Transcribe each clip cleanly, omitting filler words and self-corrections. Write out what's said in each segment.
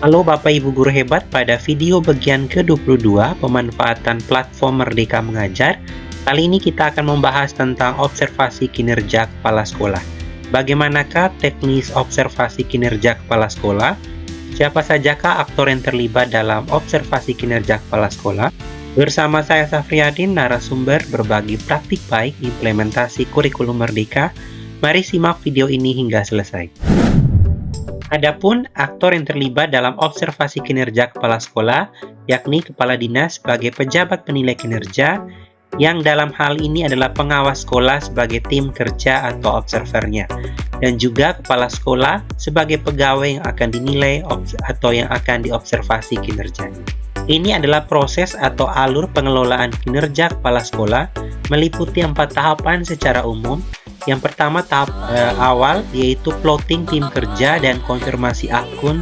Halo Bapak Ibu Guru Hebat, pada video bagian ke-22 pemanfaatan platform Merdeka Mengajar, kali ini kita akan membahas tentang observasi kinerja kepala sekolah. Bagaimanakah teknis observasi kinerja kepala sekolah? Siapa sajakah aktor yang terlibat dalam observasi kinerja kepala sekolah? Bersama saya Safriyadin, narasumber berbagi praktik baik implementasi kurikulum Merdeka. Mari simak video ini hingga selesai. Adapun aktor yang terlibat dalam observasi kinerja kepala sekolah, yakni kepala dinas sebagai pejabat penilai kinerja, yang dalam hal ini adalah pengawas sekolah sebagai tim kerja atau observernya, dan juga kepala sekolah sebagai pegawai yang akan dinilai atau yang akan diobservasi kinerjanya. Ini adalah proses atau alur pengelolaan kinerja kepala sekolah meliputi 4 tahapan secara umum. Yang pertama tahap awal yaitu plotting tim kerja dan konfirmasi akun.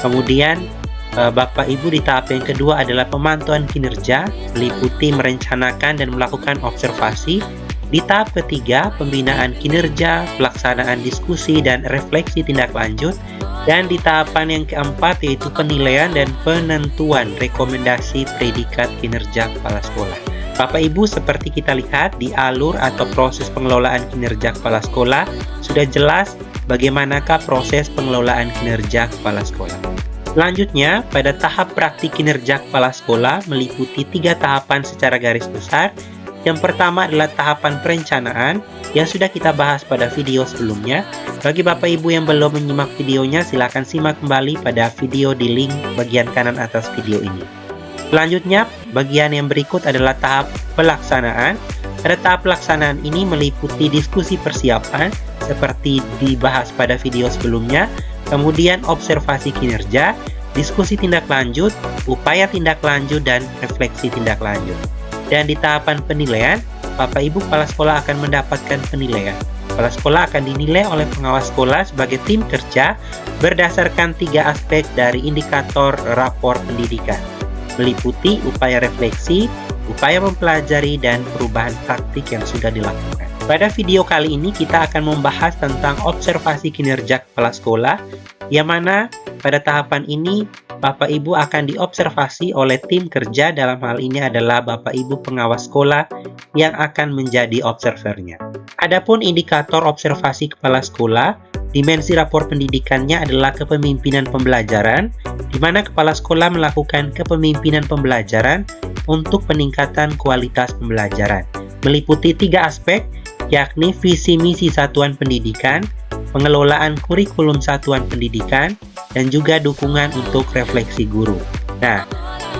Kemudian Bapak Ibu di tahap yang kedua adalah pemantauan kinerja, meliputi merencanakan dan melakukan observasi. Di tahap ketiga pembinaan kinerja, pelaksanaan diskusi dan refleksi tindak lanjut. Dan di tahapan yang keempat yaitu penilaian dan penentuan rekomendasi predikat kinerja kepala sekolah. Bapak Ibu, seperti kita lihat di alur atau proses pengelolaan kinerja kepala sekolah, sudah jelas bagaimanakah proses pengelolaan kinerja kepala sekolah. Selanjutnya, pada tahap praktik kinerja kepala sekolah meliputi 3 tahapan secara garis besar. Yang pertama adalah tahapan perencanaan yang sudah kita bahas pada video sebelumnya. Bagi Bapak Ibu yang belum menyimak videonya, silakan simak kembali pada video di link bagian kanan atas video ini. Selanjutnya, bagian yang berikut adalah tahap pelaksanaan. Pada tahap pelaksanaan ini meliputi diskusi persiapan seperti dibahas pada video sebelumnya, kemudian observasi kinerja, diskusi tindak lanjut, upaya tindak lanjut, dan refleksi tindak lanjut. Dan di tahapan penilaian, Bapak Ibu kepala sekolah akan mendapatkan penilaian. Kepala sekolah akan dinilai oleh pengawas sekolah sebagai tim kerja berdasarkan 3 aspek dari indikator rapor pendidikan, meliputi upaya refleksi, upaya mempelajari, dan perubahan praktik yang sudah dilakukan. Pada video kali ini kita akan membahas tentang observasi kinerja kepala sekolah, yang mana pada tahapan ini Bapak Ibu akan diobservasi oleh tim kerja, dalam hal ini adalah Bapak Ibu pengawas sekolah yang akan menjadi observernya. Adapun indikator observasi kepala sekolah, dimensi rapor pendidikannya adalah kepemimpinan pembelajaran, di mana kepala sekolah melakukan kepemimpinan pembelajaran untuk peningkatan kualitas pembelajaran. Meliputi 3 aspek, yakni visi misi satuan pendidikan, pengelolaan kurikulum satuan pendidikan, dan juga dukungan untuk refleksi guru. Nah,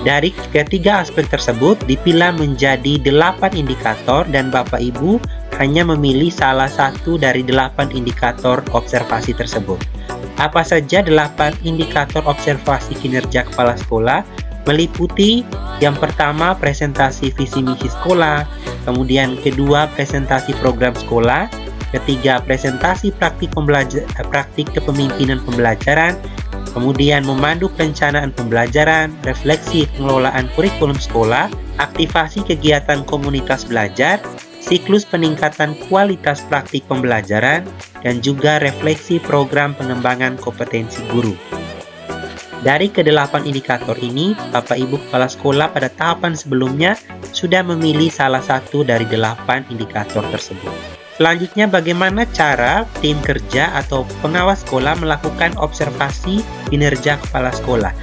dari ketiga aspek tersebut dipilah menjadi 8 indikator dan Bapak Ibu hanya memilih salah satu dari 8 indikator observasi tersebut. Apa saja 8 indikator observasi kinerja kepala sekolah? Meliputi yang pertama presentasi visi misi sekolah, kemudian kedua presentasi program sekolah, ketiga presentasi praktik kepemimpinan pembelajaran, kemudian memandu perencanaan pembelajaran, refleksi pengelolaan kurikulum sekolah, aktivasi kegiatan komunitas belajar, siklus peningkatan kualitas praktik pembelajaran, dan juga refleksi program pengembangan kompetensi guru. Dari ke-8 indikator ini, Bapak Ibu kepala sekolah pada tahapan sebelumnya sudah memilih salah satu dari 8 indikator tersebut. Selanjutnya, bagaimana cara tim kerja atau pengawas sekolah melakukan observasi kinerja kepala sekolah?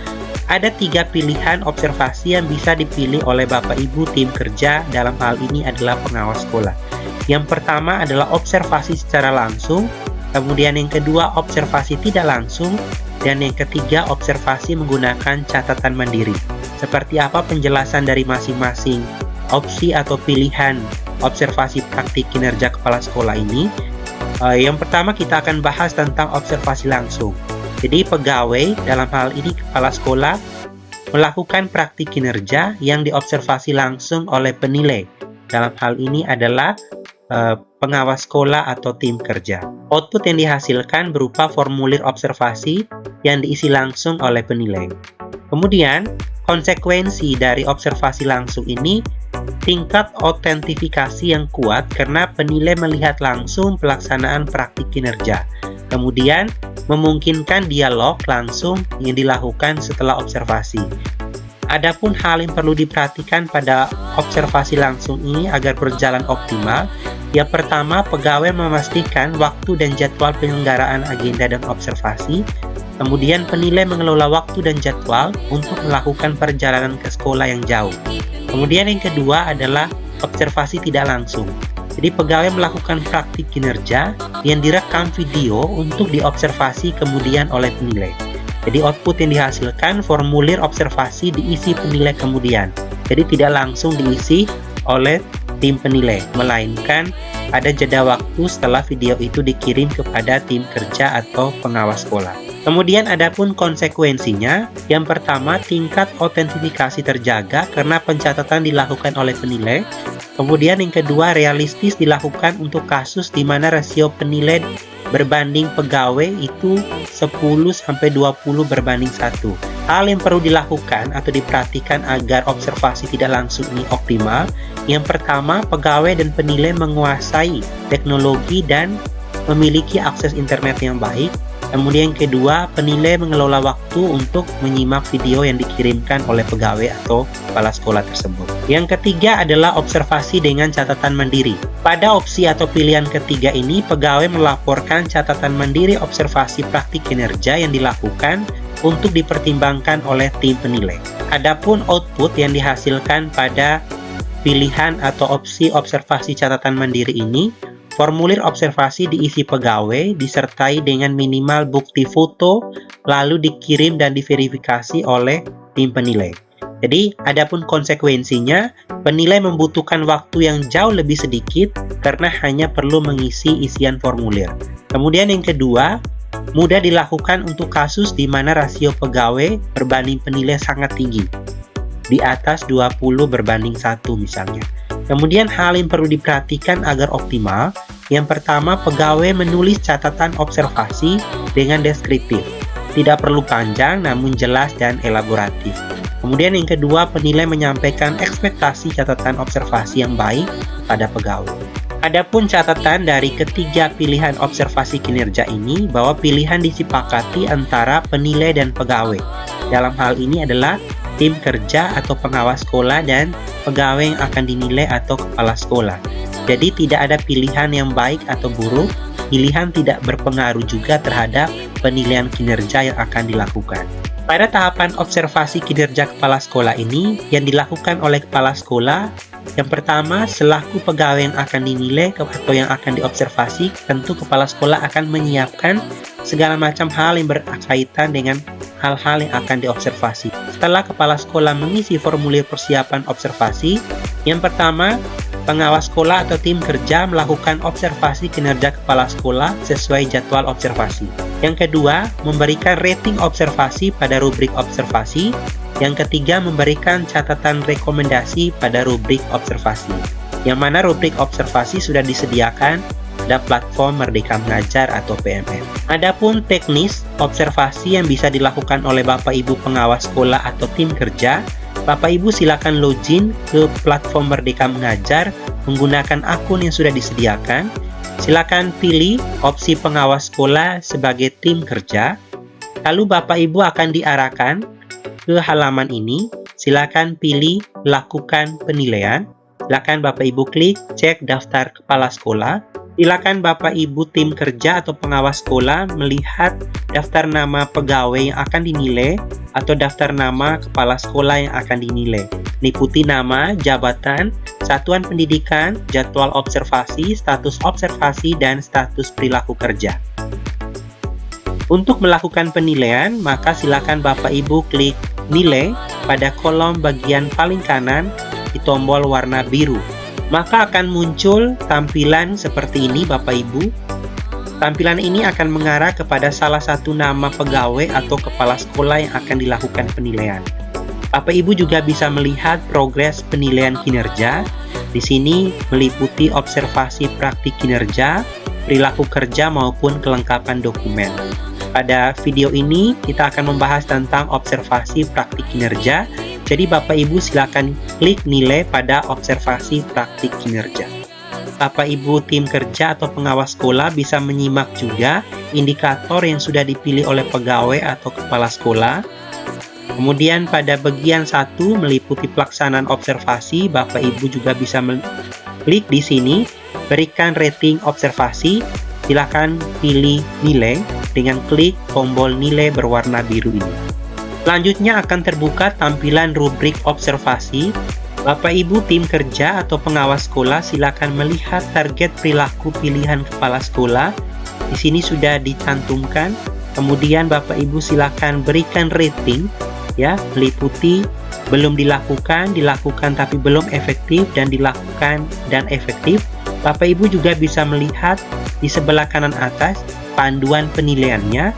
Ada 3 pilihan observasi yang bisa dipilih oleh Bapak Ibu tim kerja, dalam hal ini adalah pengawas sekolah. Yang pertama adalah observasi secara langsung, kemudian yang kedua observasi tidak langsung, dan yang ketiga observasi menggunakan catatan mandiri. Seperti apa penjelasan dari masing-masing opsi atau pilihan observasi praktik kinerja kepala sekolah ini? Yang pertama kita akan bahas tentang observasi langsung. Jadi pegawai, dalam hal ini kepala sekolah, melakukan praktik kinerja yang diobservasi langsung oleh penilai. Dalam hal ini adalah pengawas sekolah atau tim kerja. Output yang dihasilkan berupa formulir observasi yang diisi langsung oleh penilai. Kemudian, konsekuensi dari observasi langsung ini tingkat autentifikasi yang kuat karena penilai melihat langsung pelaksanaan praktik kinerja. Kemudian, memungkinkan dialog langsung yang dilakukan setelah observasi. Adapun hal yang perlu diperhatikan pada observasi langsung ini agar berjalan optimal, yang pertama, pegawai memastikan waktu dan jadwal penyelenggaraan agenda dan observasi. Kemudian, penilai mengelola waktu dan jadwal untuk melakukan perjalanan ke sekolah yang jauh. Kemudian yang kedua adalah observasi tidak langsung. Jadi, pegawai melakukan praktik kinerja yang direkam video untuk diobservasi kemudian oleh penilai. Jadi output yang dihasilkan formulir observasi diisi penilai kemudian. Jadi tidak langsung diisi oleh tim penilai, melainkan ada jeda waktu setelah video itu dikirim kepada tim kerja atau pengawas sekolah. Kemudian adapun konsekuensinya, yang pertama tingkat autentifikasi terjaga karena pencatatan dilakukan oleh penilai. Kemudian yang kedua realistis dilakukan untuk kasus di mana rasio penilai berbanding pegawai itu 10-20 berbanding 1. Hal yang perlu dilakukan atau diperhatikan agar observasi tidak langsung ini optimal, yang pertama pegawai dan penilai menguasai teknologi dan memiliki akses internet yang baik. Kemudian yang kedua, penilai mengelola waktu untuk menyimak video yang dikirimkan oleh pegawai atau kepala sekolah tersebut. Yang ketiga adalah observasi dengan catatan mandiri. Pada opsi atau pilihan ketiga ini, pegawai melaporkan catatan mandiri observasi praktik kinerja yang dilakukan untuk dipertimbangkan oleh tim penilai. Adapun output yang dihasilkan pada pilihan atau opsi observasi catatan mandiri ini, formulir observasi diisi pegawai disertai dengan minimal bukti foto, lalu dikirim dan diverifikasi oleh tim penilai. Jadi, adapun konsekuensinya, penilai membutuhkan waktu yang jauh lebih sedikit karena hanya perlu mengisi isian formulir. Kemudian yang kedua, mudah dilakukan untuk kasus di mana rasio pegawai berbanding penilai sangat tinggi, di atas 20 berbanding 1 misalnya. Kemudian hal yang perlu diperhatikan agar optimal, yang pertama pegawai menulis catatan observasi dengan deskriptif. Tidak perlu panjang namun jelas dan elaboratif. Kemudian yang kedua, penilai menyampaikan ekspektasi catatan observasi yang baik pada pegawai. Adapun catatan dari ketiga pilihan observasi kinerja ini bahwa pilihan disepakati antara penilai dan pegawai. Dalam hal ini adalah tim kerja atau pengawas sekolah dan pegawai yang akan dinilai atau kepala sekolah. Jadi tidak ada pilihan yang baik atau buruk, pilihan tidak berpengaruh juga terhadap penilaian kinerja yang akan dilakukan. Pada tahapan observasi kinerja kepala sekolah ini, yang dilakukan oleh kepala sekolah, yang pertama, selaku pegawai yang akan dinilai atau yang akan diobservasi, tentu kepala sekolah akan menyiapkan segala macam hal yang berkaitan dengan hal-hal yang akan diobservasi. Setelah kepala sekolah mengisi formulir persiapan observasi, yang pertama, pengawas sekolah atau tim kerja melakukan observasi kinerja kepala sekolah sesuai jadwal observasi. Yang kedua, memberikan rating observasi pada rubrik observasi. Yang ketiga, memberikan catatan rekomendasi pada rubrik observasi. Yang mana rubrik observasi sudah disediakan pada platform Merdeka Mengajar atau PMM. Adapun teknis observasi yang bisa dilakukan oleh Bapak Ibu pengawas sekolah atau tim kerja, Bapak Ibu silakan login ke platform Merdeka Mengajar menggunakan akun yang sudah disediakan. Silakan pilih opsi pengawas sekolah sebagai tim kerja. Lalu Bapak Ibu akan diarahkan ke halaman ini. Silakan pilih lakukan penilaian. Silakan Bapak Ibu klik cek daftar kepala sekolah. Silakan Bapak Ibu tim kerja atau pengawas sekolah melihat daftar nama pegawai yang akan dinilai atau daftar nama kepala sekolah yang akan dinilai. Liputi nama, jabatan, satuan pendidikan, jadwal observasi, status observasi, dan status perilaku kerja. Untuk melakukan penilaian, maka silakan Bapak Ibu klik nilai pada kolom bagian paling kanan di tombol warna biru. Maka akan muncul tampilan seperti ini Bapak Ibu. Tampilan ini akan mengarah kepada salah satu nama pegawai atau kepala sekolah yang akan dilakukan penilaian. Bapak Ibu juga bisa melihat progres penilaian kinerja. Di sini meliputi observasi praktik kinerja, perilaku kerja maupun kelengkapan dokumen. Pada video ini kita akan membahas tentang observasi praktik kinerja. Jadi Bapak Ibu silakan klik nilai pada observasi praktik kinerja. Bapak Ibu tim kerja atau pengawas sekolah bisa menyimak juga indikator yang sudah dipilih oleh pegawai atau kepala sekolah. Kemudian pada bagian 1 meliputi pelaksanaan observasi, Bapak Ibu juga bisa klik di sini, berikan rating observasi. Silakan pilih nilai dengan klik tombol nilai berwarna biru ini. Selanjutnya akan terbuka tampilan rubrik observasi. Bapak Ibu tim kerja atau pengawas sekolah silakan melihat target perilaku pilihan kepala sekolah. Di sini sudah dicantumkan. Kemudian Bapak Ibu silakan berikan rating, ya, meliputi belum dilakukan, dilakukan tapi belum efektif, dan dilakukan dan efektif. Bapak Ibu juga bisa melihat di sebelah kanan atas panduan penilaiannya.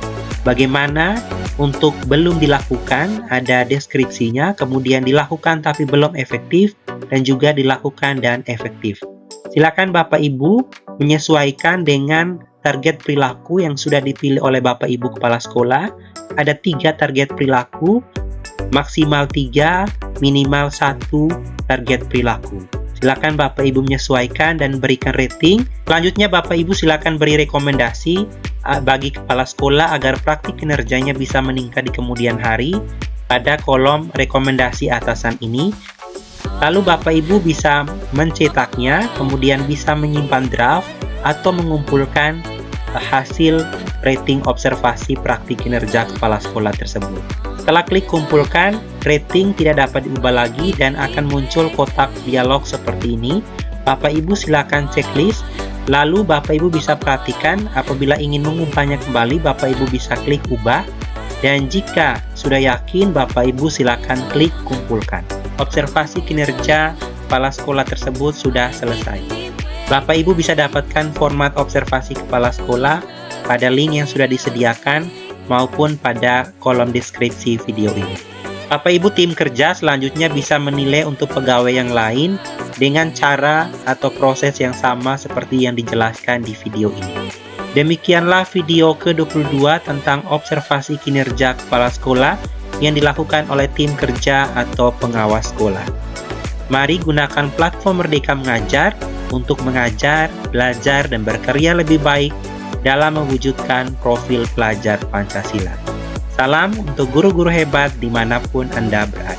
Bagaimana untuk belum dilakukan, ada deskripsinya, kemudian dilakukan tapi belum efektif, dan juga dilakukan dan efektif. Silakan Bapak Ibu menyesuaikan dengan target perilaku yang sudah dipilih oleh Bapak Ibu kepala sekolah. Ada 3 target perilaku, maksimal 3, minimal 1 target perilaku. Silakan Bapak Ibu menyesuaikan dan berikan rating. Selanjutnya Bapak Ibu silakan beri rekomendasi bagi kepala sekolah agar praktik kinerjanya bisa meningkat di kemudian hari pada kolom rekomendasi atasan ini. Lalu Bapak Ibu bisa mencetaknya, kemudian bisa menyimpan draft atau mengumpulkan hasil rating observasi praktik kinerja kepala sekolah tersebut. Setelah klik kumpulkan, rating tidak dapat diubah lagi dan akan muncul kotak dialog seperti ini. Bapak Ibu silakan checklist. Lalu Bapak Ibu bisa perhatikan apabila ingin mengubahnya kembali, Bapak Ibu bisa klik ubah. Dan jika sudah yakin, Bapak Ibu silakan klik kumpulkan. Observasi kinerja kepala sekolah tersebut sudah selesai. Bapak Ibu bisa dapatkan format observasi kepala sekolah pada link yang sudah disediakan maupun pada kolom deskripsi video ini. Bapak Ibu tim kerja selanjutnya bisa menilai untuk pegawai yang lain dengan cara atau proses yang sama seperti yang dijelaskan di video ini. Demikianlah video ke-22 tentang observasi kinerja kepala sekolah yang dilakukan oleh tim kerja atau pengawas sekolah. Mari gunakan platform Merdeka Mengajar untuk mengajar, belajar, dan berkarya lebih baik dalam mewujudkan profil pelajar Pancasila. Salam untuk guru-guru hebat dimanapun Anda berada.